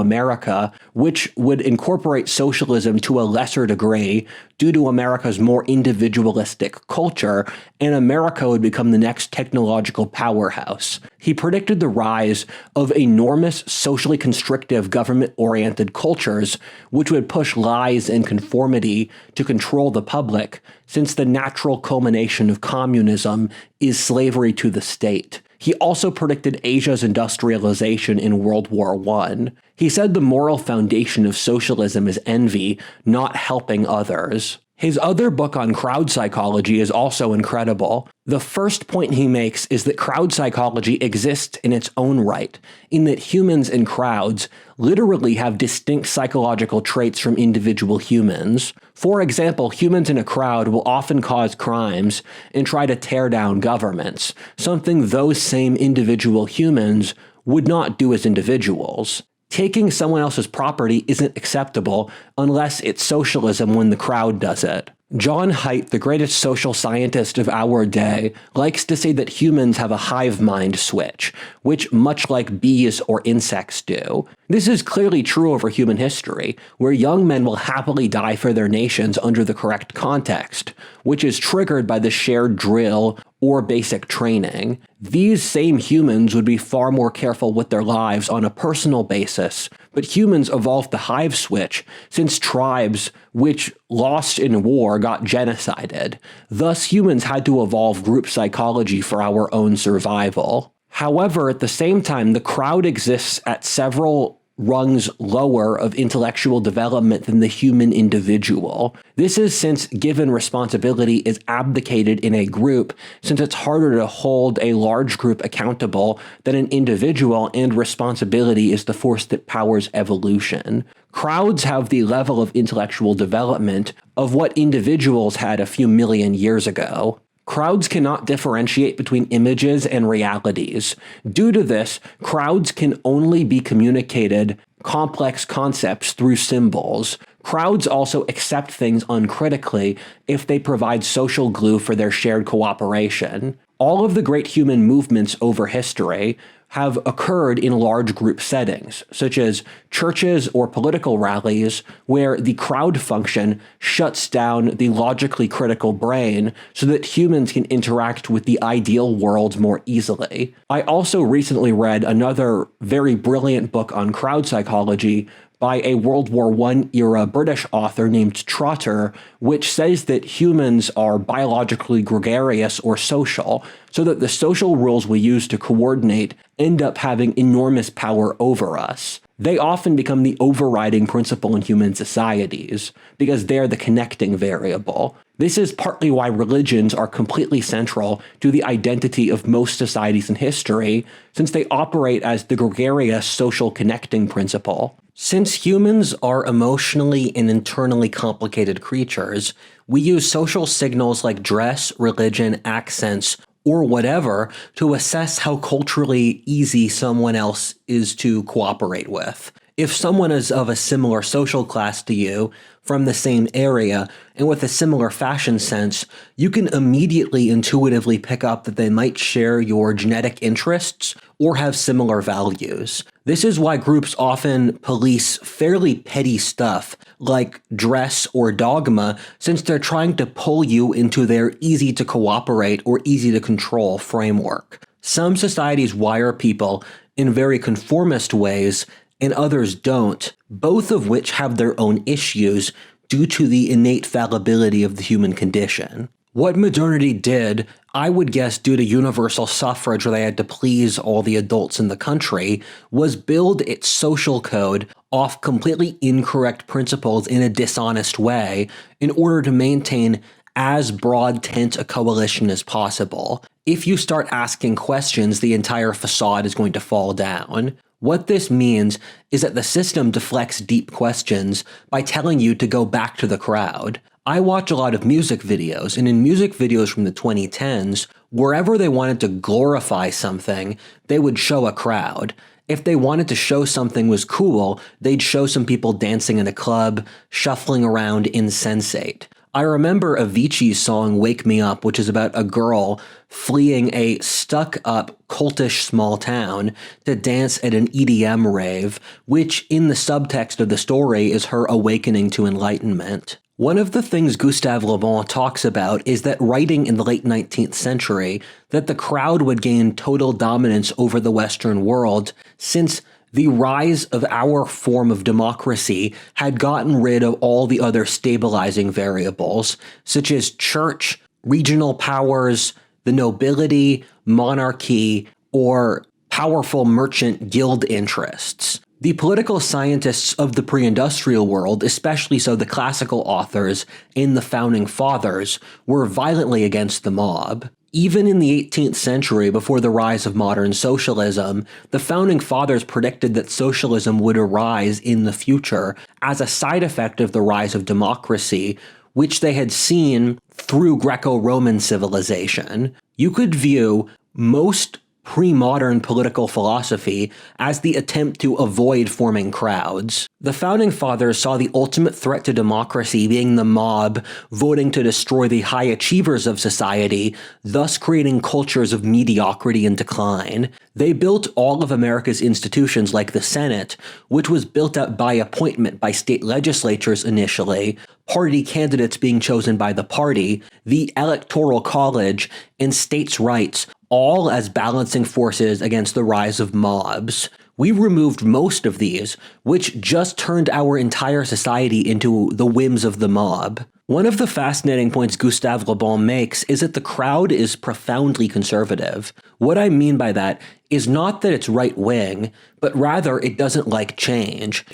America, which would incorporate socialism to a lesser degree due to America's more individualistic culture, and America would become the next technological powerhouse. He predicted the rise of enormous socially constrictive government-oriented cultures, which would push lies and conformity to control the public, since the natural culmination of communism is slavery to the state. He also predicted Asia's industrialization in World War I. He said the moral foundation of socialism is envy, not helping others. His other book on crowd psychology is also incredible. The first point he makes is that crowd psychology exists in its own right, in that humans in crowds literally have distinct psychological traits from individual humans. For example, humans in a crowd will often cause crimes and try to tear down governments, something those same individual humans would not do as individuals. Taking someone else's property isn't acceptable unless it's socialism when the crowd does it. John Haidt, the greatest social scientist of our day, likes to say that humans have a hive mind switch, which much like bees or insects do. This is clearly true over human history, where young men will happily die for their nations under the correct context, which is triggered by the shared drill or basic training. These same humans would be far more careful with their lives on a personal basis, but humans evolved the hive switch since tribes which lost in war got genocided. Thus, humans had to evolve group psychology for our own survival. However, at the same time, the crowd exists at several rungs lower of intellectual development than the human individual. This is since given responsibility is abdicated in a group, since it's harder to hold a large group accountable than an individual, and responsibility is the force that powers evolution. Crowds have the level of intellectual development of what individuals had a few million years ago. Crowds cannot differentiate between images and realities. Due to this, crowds can only be communicated complex concepts through symbols. Crowds also accept things uncritically if they provide social glue for their shared cooperation. All of the great human movements over history have occurred in large group settings, such as churches or political rallies, where the crowd function shuts down the logically critical brain so that humans can interact with the ideal world more easily. I also recently read another very brilliant book on crowd psychology by a World War I era British author named Trotter, which says that humans are biologically gregarious or social, so that the social rules we use to coordinate end up having enormous power over us. They often become the overriding principle in human societies, because they're the connecting variable. This is partly why religions are completely central to the identity of most societies in history, since they operate as the gregarious social connecting principle. Since humans are emotionally and internally complicated creatures, we use social signals like dress, religion, accents, or whatever to assess how culturally easy someone else is to cooperate with. If someone is of a similar social class to you, from the same area, and with a similar fashion sense, you can immediately intuitively pick up that they might share your genetic interests or have similar values. This is why groups often police fairly petty stuff, like dress or dogma, since they're trying to pull you into their easy-to-cooperate or easy-to-control framework. Some societies wire people in very conformist ways, and others don't, both of which have their own issues due to the innate fallibility of the human condition. What modernity did, I would guess due to universal suffrage where they had to please all the adults in the country, was build its social code off completely incorrect principles in a dishonest way in order to maintain as broad tent a coalition as possible. If you start asking questions, the entire facade is going to fall down. What this means is that the system deflects deep questions by telling you to go back to the crowd. I watch a lot of music videos, and in music videos from the 2010s, wherever they wanted to glorify something, they would show a crowd. If they wanted to show something was cool, they'd show some people dancing in a club, shuffling around insensate. I remember Avicii's song Wake Me Up, which is about a girl fleeing a stuck-up, cultish small town to dance at an EDM rave, which in the subtext of the story is her awakening to enlightenment. One of the things Gustave le Bon talks about is that writing in the late 19th century, that the crowd would gain total dominance over the Western world, since the rise of our form of democracy had gotten rid of all the other stabilizing variables, such as church, regional powers, the nobility, monarchy, or powerful merchant guild interests. The political scientists of the pre-industrial world, especially so the classical authors and the founding fathers, were violently against the mob. Even in the 18th century, before the rise of modern socialism, the founding fathers predicted that socialism would arise in the future as a side effect of the rise of democracy, which they had seen through Greco-Roman civilization. You could view most pre-modern political philosophy as the attempt to avoid forming crowds. The founding fathers saw the ultimate threat to democracy being the mob voting to destroy the high achievers of society, thus creating cultures of mediocrity and decline. They built all of America's institutions like the Senate, which was built up by appointment by state legislatures initially, party candidates being chosen by the party, the Electoral College, and states' rights, all as balancing forces against the rise of mobs. We removed most of these, which just turned our entire society into the whims of the mob. One of the fascinating points Gustave le Bon makes is that the crowd is profoundly conservative. What I mean by that is not that it's right-wing, but rather it doesn't like change.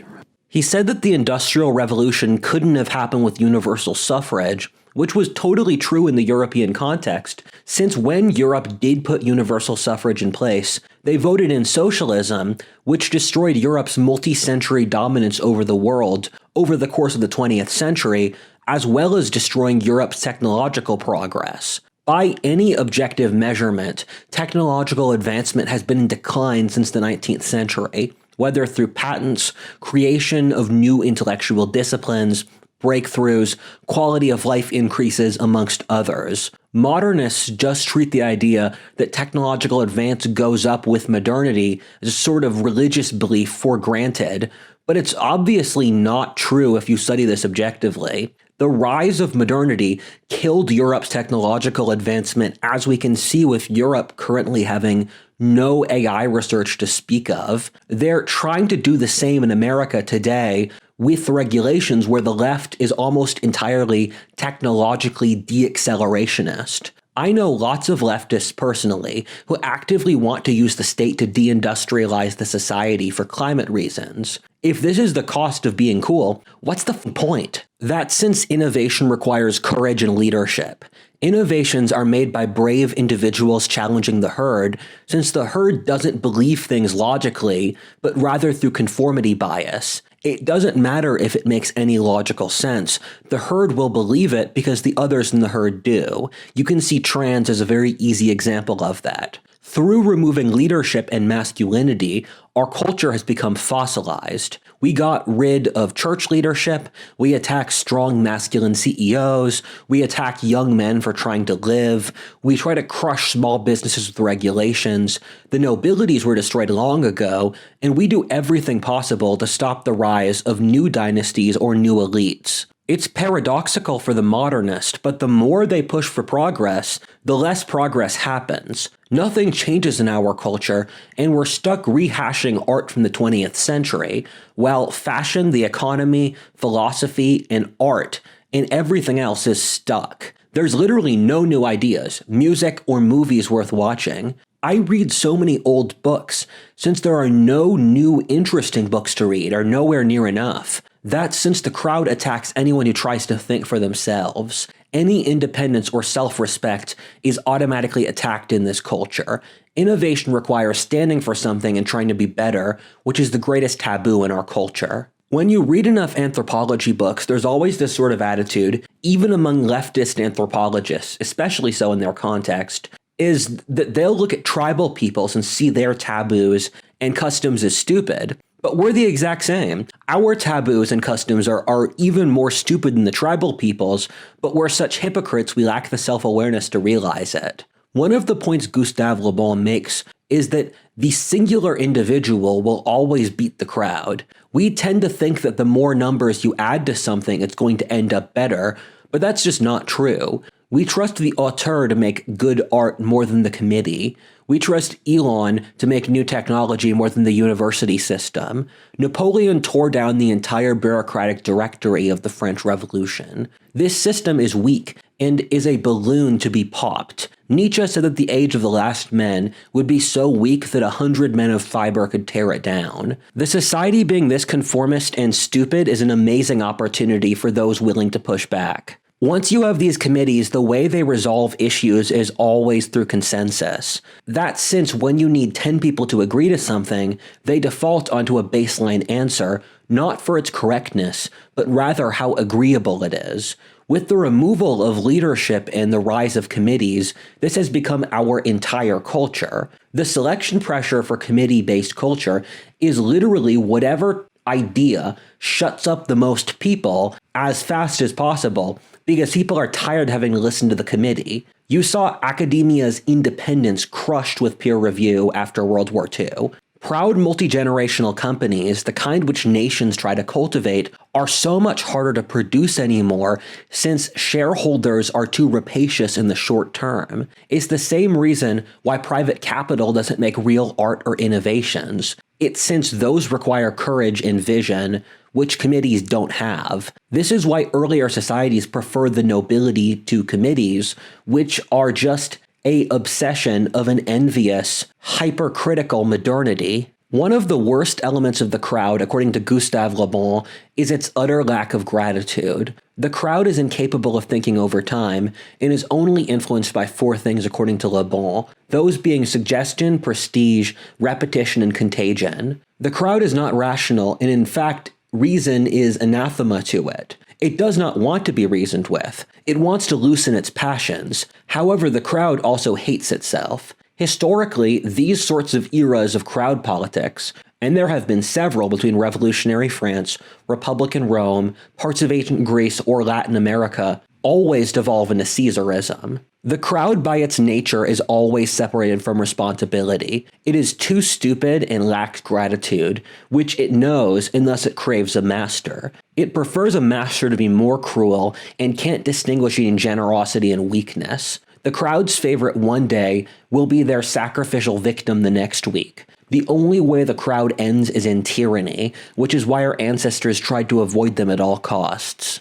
He said that the Industrial Revolution couldn't have happened with universal suffrage, which was totally true in the European context, since when Europe did put universal suffrage in place, they voted in socialism, which destroyed Europe's multi-century dominance over the world over the course of the 20th century, as well as destroying Europe's technological progress. By any objective measurement, technological advancement has been in decline since the 19th century, whether through patents, creation of new intellectual disciplines, breakthroughs, quality of life increases, amongst others. Modernists just treat the idea that technological advance goes up with modernity as a sort of religious belief for granted, but it's obviously not true if you study this objectively. The rise of modernity killed Europe's technological advancement, as we can see with Europe currently having no AI research to speak of. They're trying to do the same in America today with regulations where the left is almost entirely technologically de-accelerationist. I know lots of leftists personally who actively want to use the state to deindustrialize the society for climate reasons. If this is the cost of being cool, what's the point? That since innovation requires courage and leadership, innovations are made by brave individuals challenging the herd, since the herd doesn't believe things logically, but rather through conformity bias. It doesn't matter if it makes any logical sense. The herd will believe it because the others in the herd do. You can see trans as a very easy example of that. Through removing leadership and masculinity, our culture has become fossilized. We got rid of church leadership, we attack strong masculine CEOs, we attack young men for trying to live, we try to crush small businesses with regulations, the nobilities were destroyed long ago, and we do everything possible to stop the rise of new dynasties or new elites. It's paradoxical for the modernist, but the more they push for progress, the less progress happens. Nothing changes in our culture, and we're stuck rehashing art from the 20th century, while fashion, the economy, philosophy, and art, and everything else is stuck. There's literally no new ideas, music, or movies worth watching. I read so many old books, since there are no new interesting books to read, or nowhere near enough. That's since the crowd attacks anyone who tries to think for themselves. Any independence or self-respect is automatically attacked in this culture. Innovation requires standing for something and trying to be better, which is the greatest taboo in our culture. When you read enough anthropology books, there's always this sort of attitude, even among leftist anthropologists, especially so in their context, is that they'll look at tribal peoples and see their taboos and customs as stupid. But we're the exact same. Our taboos and customs are even more stupid than the tribal peoples, but we're such hypocrites we lack the self-awareness to realize it. One of the points Gustave le Bon makes is that the singular individual will always beat the crowd. We tend to think that the more numbers you add to something, it's going to end up better, but that's just not true. We trust the auteur to make good art more than the committee. We trust Elon to make new technology more than the university system. Napoleon tore down the entire bureaucratic directory of the French Revolution. This system is weak and is a balloon to be popped. Nietzsche said that the age of the last men would be so weak that 100 men of fiber could tear it down. The society being this conformist and stupid is an amazing opportunity for those willing to push back. Once you have these committees, the way they resolve issues is always through consensus. That's since when you need 10 people to agree to something, they default onto a baseline answer, not for its correctness, but rather how agreeable it is. With the removal of leadership and the rise of committees, this has become our entire culture. The selection pressure for committee-based culture is literally whatever idea shuts up the most people as fast as possible, because people are tired of having to listen to the committee. You saw academia's independence crushed with peer review after World War II. Proud multi-generational companies, the kind which nations try to cultivate, are so much harder to produce anymore since shareholders are too rapacious in the short term. It's the same reason why private capital doesn't make real art or innovations. It's since those require courage and vision, which committees don't have. This is why earlier societies preferred the nobility to committees, which are just a obsession of an envious, hypercritical modernity. One of the worst elements of the crowd, according to Gustave le Bon, is its utter lack of gratitude. The crowd is incapable of thinking over time and is only influenced by four things according to Le Bon, those being suggestion, prestige, repetition, and contagion. The crowd is not rational, and in fact, reason is anathema to it. It does not want to be reasoned with. It wants to loosen its passions. However, the crowd also hates itself. Historically, these sorts of eras of crowd politics, and there have been several between revolutionary France, Republican Rome, parts of ancient Greece, or Latin America, always devolve into Caesarism. The crowd by its nature is always separated from responsibility. It is too stupid and lacks gratitude, which it knows, and thus it craves a master. It prefers a master to be more cruel and can't distinguish between generosity and weakness. The crowd's favorite one day will be their sacrificial victim the next week. The only way the crowd ends is in tyranny, which is why our ancestors tried to avoid them at all costs.